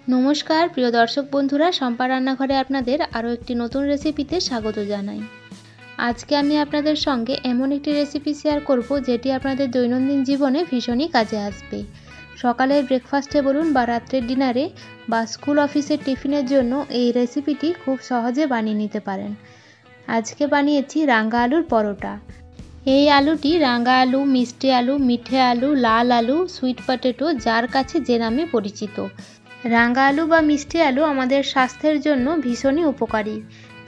নমস্কার প্রিয় দর্শক বন্ধুরা, শম্পা রান্নাঘরে আপনাদের আরও একটি নতুন রেসিপিতে স্বাগত জানাই। আজকে আমি আপনাদের সঙ্গে এমন একটি রেসিপি শেয়ার করব যেটি আপনাদের দৈনন্দিন জীবনে ভীষণই কাজে আসবে। সকালের ব্রেকফাস্টে বলুন বা রাত্রের ডিনারে বা স্কুল অফিসের টিফিনের জন্য এই রেসিপিটি খুব সহজে বানিয়ে নিতে পারেন। আজকে বানিয়েছি রাঙা আলুর পরোটা। এই আলুটি রাঙা আলু, মিষ্টি আলু, মিঠে আলু, লাল আলু, সুইট পটেটো যার কাছে যে নামে পরিচিত। রাঙা আলু বা মিষ্টি আলু আমাদের স্বাস্থ্যের জন্য ভীষণই উপকারী,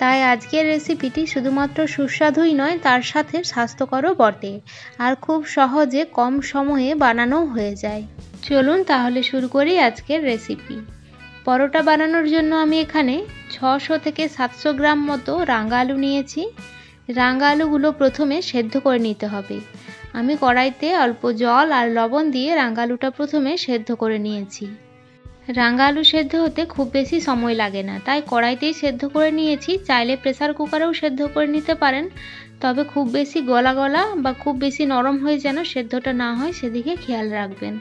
তাই আজকের রেসিপিটি শুধুমাত্র সুস্বাদুই নয়, তার সাথে স্বাস্থ্যকরও বটে, আর খুব সহজে কম সময়ে বানানো হয়ে যায়। চলুন তাহলে শুরু করি আজকের রেসিপি। পরোটা বানানোর জন্য আমি এখানে 600 থেকে 700 গ্রাম মতো রাঙা আলু নিয়েছি। রাঙা আলুগুলো প্রথমে সেদ্ধ করে নিতে হবে। আমি কড়াইতে অল্প জল আর লবণ দিয়ে রাঙা আলুটা প্রথমে সেদ্ধ করে নিয়েছি। রাঙা আলু সেদ্ধ হতে খুব বেশি সময় লাগে না, তাই কড়াইতেই সেদ্ধ করে নিয়েছি। চাইলে প্রেসার কুকারেও সেদ্ধ করে নিতে পারেন, তবে খুব বেশি গলা গলা বা খুব বেশি নরম হয়ে যেন সেদ্ধটা না হয় সেদিকে খেয়াল রাখবেন।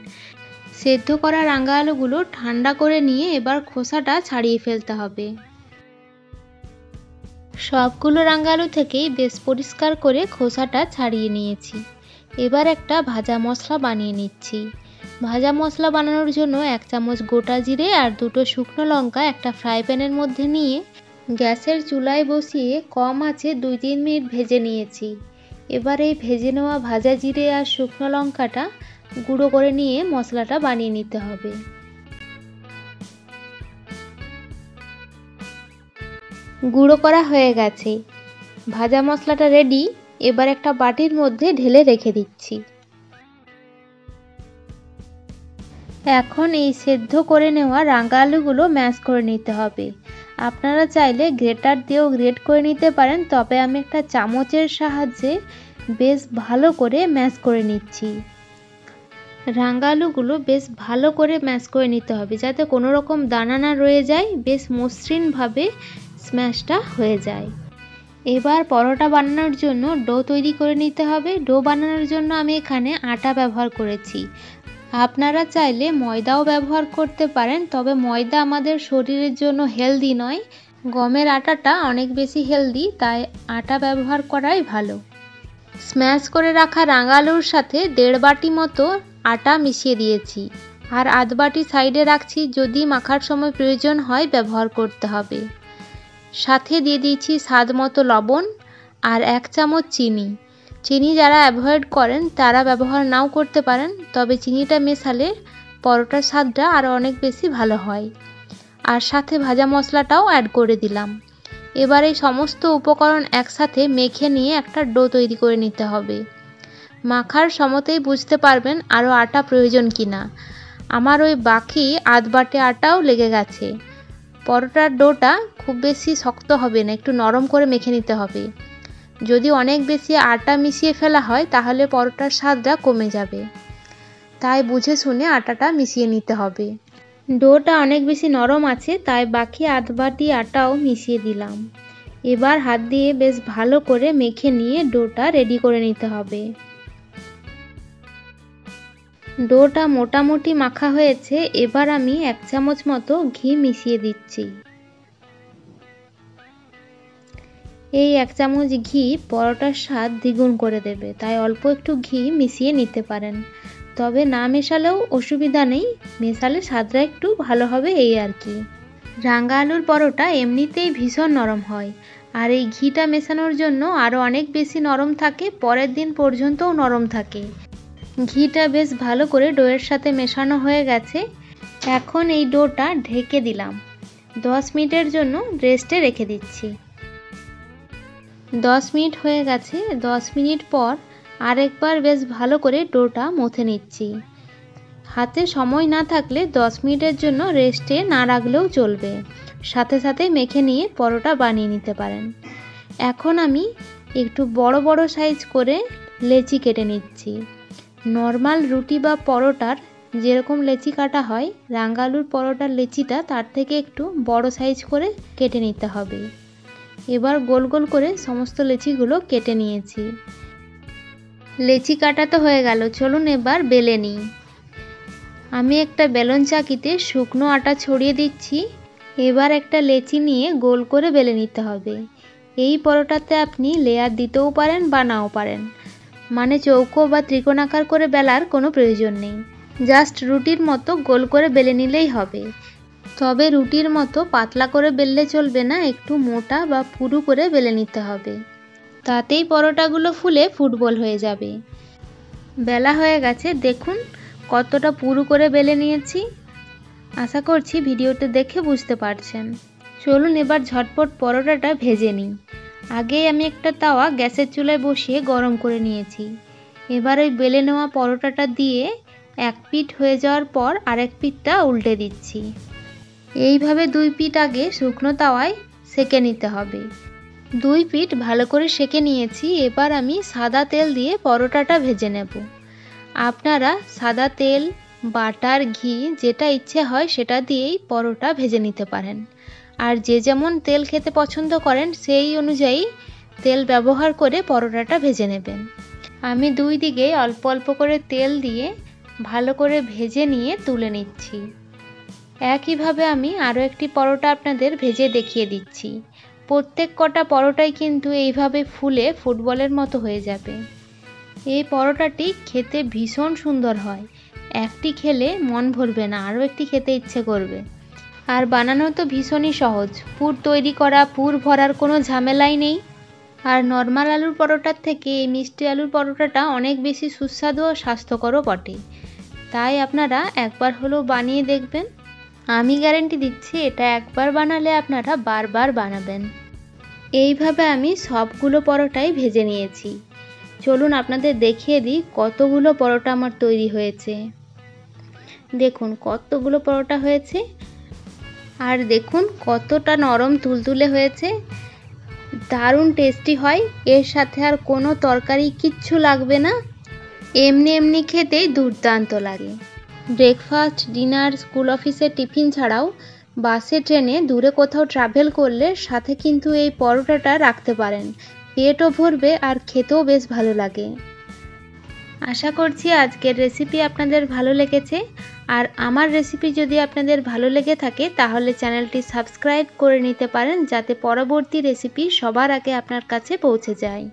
সেদ্ধ করা রাঙা আলুগুলো ঠান্ডা করে নিয়ে এবার খোসাটা ছাড়িয়ে ফেলতে হবে। সবগুলো রাঙা আলু থেকেই বেশ পরিষ্কার করে খোসাটা ছাড়িয়ে নিয়েছি। এবার একটা ভাজা মশলা বানিয়ে নিচ্ছি। ভাজা মশলা বানানোর জন্য 1 চামচ গোটা জিরে আর 2টো শুকনো লঙ্কা একটা ফ্রাই প্যানের মধ্যে নিয়ে গ্যাসের চুলায় বসিয়ে কম আঁচে 2-3 মিনিট ভেজে নিয়েছি। এবার এই ভেজে নেওয়া ভাজা জিরে আর শুকনো লঙ্কাটা গুঁড়ো করে নিয়ে মশলাটা বানিয়ে নিতে হবে। গুঁড়ো করা হয়ে গেছে, ভাজা মশলাটা রেডি। এবার একটা বাটির মধ্যে ঢেলে রেখে দিচ্ছি। এখন এই সেদ্ধ করে নেওয়া রাঙা আলুগুলো ম্যাশ করে নিতে হবে। আপনারা চাইলে গ্রেটার দিয়েও গ্রেট করে নিতে পারেন, তবে আমি একটা চামচের সাহায্যে বেশ ভালো করে ম্যাশ করে নিচ্ছি। রাঙা আলুগুলো বেশ ভালো করে ম্যাশ করে নিতে হবে, যাতে কোনো রকম দানা না রয়ে যায়, বেশ মসৃণভাবে স্ম্যাশটা হয়ে যায়। এবার পরোটা বানানোর জন্য ডো তৈরি করে নিতে হবে। ডো বানানোর জন্য আমি এখানে আটা ব্যবহার করেছি। আপনারা চাইলে ময়দাও ব্যবহার করতে পারেন, তবে ময়দা আমাদের শরীরের জন্য হেলদি নয়। গমের আটাটা অনেক বেশি হেলদি, তাই আটা ব্যবহার করাই ভালো। স্ম্যাশ করে রাখা রাঙা আলুর সাথে 1.5 বাটি মতো আটা মিশিয়ে দিয়েছি, আর আধ বাটি সাইডে রাখছি, যদি মাখার সময় প্রয়োজন হয় ব্যবহার করতে হবে। সাথে দিয়ে দিয়েছি স্বাদ মতো লবণ আর 1 চামচ চিনি। চিনি যারা অ্যাভয়েড করেন তারা ব্যবহার নাও করতে পারেন, তবে চিনিটা মেশালে পরোটার স্বাদটা আরও অনেক বেশি ভালো হয়। আর সাথে ভাজা মশলাটাও অ্যাড করে দিলাম। এবার এই সমস্ত উপকরণ একসাথে মেখে নিয়ে একটা ডো তৈরি করে নিতে হবে। মাখার সময়তেই বুঝতে পারবেন আরও আটা প্রয়োজন কিনা। আমার ওই বাকি আধ বাটি আটাও লেগে গেছে। পরোটার ডোটা খুব বেশি শক্ত হবে না, একটু নরম করে মেখে নিতে হবে। যদি অনেক বেশি আটা মিশিয়ে ফেলা হয় তাহলে পরোটার স্বাদটা কমে যাবে, তাই বুঝে শুনে আটাটা মিশিয়ে নিতে হবে। ডোটা অনেক বেশি নরম আছে, তাই বাকি আধ বাটি আটাও মিশিয়ে দিলাম। এবার হাত দিয়ে বেশ ভালো করে মেখে নিয়ে ডোটা রেডি করে নিতে হবে। ডোটা মোটামুটি মাখা হয়েছে। এবার আমি 1 চামচ মতো ঘি মিশিয়ে দিচ্ছি। এই 1 চামচ ঘি পরোটার স্বাদ দ্বিগুণ করে দেবে, তাই অল্প একটু ঘি মিশিয়ে নিতে পারেন। তবে না মেশালেও অসুবিধা নেই, মেশালে স্বাদটা একটু ভালো হবে এই আর কি। রাঙা আলুর পরোটা এমনিতেই ভীষণ নরম হয়, আর এই ঘিটা মেশানোর জন্য আরও অনেক বেশি নরম থাকে, পরের দিন পর্যন্তও নরম থাকে। ঘিটা বেশ ভালো করে ডোয়ের সাথে মেশানো হয়ে গেছে। এখন এই ডোটা ঢেকে দিলাম। 10 মিনিটের জন্য রেস্টে রেখে দিচ্ছি। 10 মিনিট হয়ে গেছে। 10 মিনিট পর আরেকবার বেশ ভালো করে ডোটা মথে নিচ্ছি। হাতে সময় না থাকলে 10 মিনিটের জন্য রেস্টে না রাখলেও চলবে, সাথে সাথে মেখে নিয়ে পরোটা বানিয়ে নিতে পারেন। এখন আমি একটু বড় বড় সাইজ করে লেচি কেটে নিচ্ছি। নর্মাল রুটি বা পরোটার যেরকম লেচি কাটা হয়, রাঙা আলুর পরোটার লেচিটা তার থেকে একটু বড় সাইজ করে কেটে নিতে হবে। এবার গোল গোল করে সমস্ত লেচিগুলো কেটে নিয়েছি। লেচি কাটা তো হয়ে গেল, চলুন এবার বেলে নিই। আমি একটা বেলন চাকিতে শুকনো আটা ছড়িয়ে দিচ্ছি। এবার একটা লেচি নিয়ে গোল করে বেলে নিতে হবে। এই পরোটাতে আপনি লেয়ার দিতেও পারেন বা নাও পারেন, মানে চৌকো বা ত্রিকোণাকার করে বেলার কোনো প্রয়োজন নেই। জাস্ট রুটির মতো গোল করে বেলে নিলেই হবে। তবে রুটির মতো পাতলা করে বেললে চলবে না, একটু মোটা বা পুরু করে বেলে নিতে হবে। তাতেই পরোটাগুলো ফুলে ফুটবল হয়ে যাবে। বেলা হয়ে গেছে, দেখুন কতটা পুরু করে বেলে নিয়েছি। আশা করছি ভিডিওতে দেখে বুঝতে পারছেন। চলুন এবার ঝটপট পরোটাটা ভেজে নিই। আগেই আমি একটা তাওয়া গ্যাসের চুলায় বসিয়ে গরম করে নিয়েছি। এবার ওই বেলে নেওয়া পরোটাটা দিয়ে এক পিঠ হয়ে যাওয়ার পর আরেক পিঠটা উল্টে দিচ্ছি। এইভাবে দুই পিঠ আগে শুকনো তাওয়ায় সেঁকে নিতে হবে। দুই পিঠ ভালো করে সেঁকে নিয়েছি। এবার আমি সাদা তেল দিয়ে পরোটাটা ভেজে নেব। আপনারা সাদা তেল, বাটার, ঘি যেটা ইচ্ছে হয় সেটা দিয়েই পরোটা ভেজে নিতে পারেন। আর যে যেমন তেল খেতে পছন্দ করেন সেই অনুযায়ী তেল ব্যবহার করে পরোটাটা ভেজে নেবেন। আমি দুই দিকে অল্প অল্প করে তেল দিয়ে ভালো করে ভেজে নিয়ে তুলে নিচ্ছি। একইভাবে আমি আরও একটি পরোটা আপনাদের ভেজে দেখিয়ে দিচ্ছি। প্রত্যেক কটা পরোটাই কিন্তু এইভাবে ফুলে ফুটবলের মতো হয়ে যাবে। এই পরোটাটি খেতে ভীষণ সুন্দর হয়। একটি খেলে মন ভরবে না, আরও একটি খেতে ইচ্ছে করবে। আর বানানো তো ভীষণই সহজ। পুর তৈরি করা, পুর ভরার কোনো ঝামেলাই নেই। আর নর্মাল আলুর পরোটার থেকে এই মিষ্টি আলুর পরোটাটা অনেক বেশি সুস্বাদু ও স্বাস্থ্যকরও বটে। তাই আপনারা একবার হলেও বানিয়ে দেখবেন। আমি গ্যারেন্টি দিচ্ছি এটা একবার বানালে আপনারা বারবার বানাবেন। এইভাবে আমি সবগুলো পরোটাই ভেজে নিয়েছি। চলুন আপনাদের দেখিয়ে দিই কতগুলো পরোটা আমার তৈরি হয়েছে। দেখুন কতগুলো পরোটা হয়েছে, আর দেখুন কতটা নরম তুলতুলে হয়েছে। দারুণ টেস্টি হয়। এর সাথে আর কোনো তরকারি কিচ্ছু লাগবে না, এমনি এমনি খেতেই দুর্দান্ত লাগে। ব্রেকফাস্ট, ডিনার, স্কুল অফিসের টিফিন ছাড়াও বাসে, ট্রেনে দূরে কোথাও ট্রাভেল করলে সাথে কিন্তু এই পরোটাটা রাখতে পারেন। পেটও ভরবে আর খেতেও বেশ ভালো লাগে। আশা করছি আজকের রেসিপি আপনাদের ভালো লেগেছে। আর আমার রেসিপি যদি আপনাদের ভালো লেগে থাকে তাহলে চ্যানেলটি সাবস্ক্রাইব করে নিতে পারেন, যাতে পরবর্তী রেসিপি সবার আগে আপনার কাছে পৌঁছে যায়।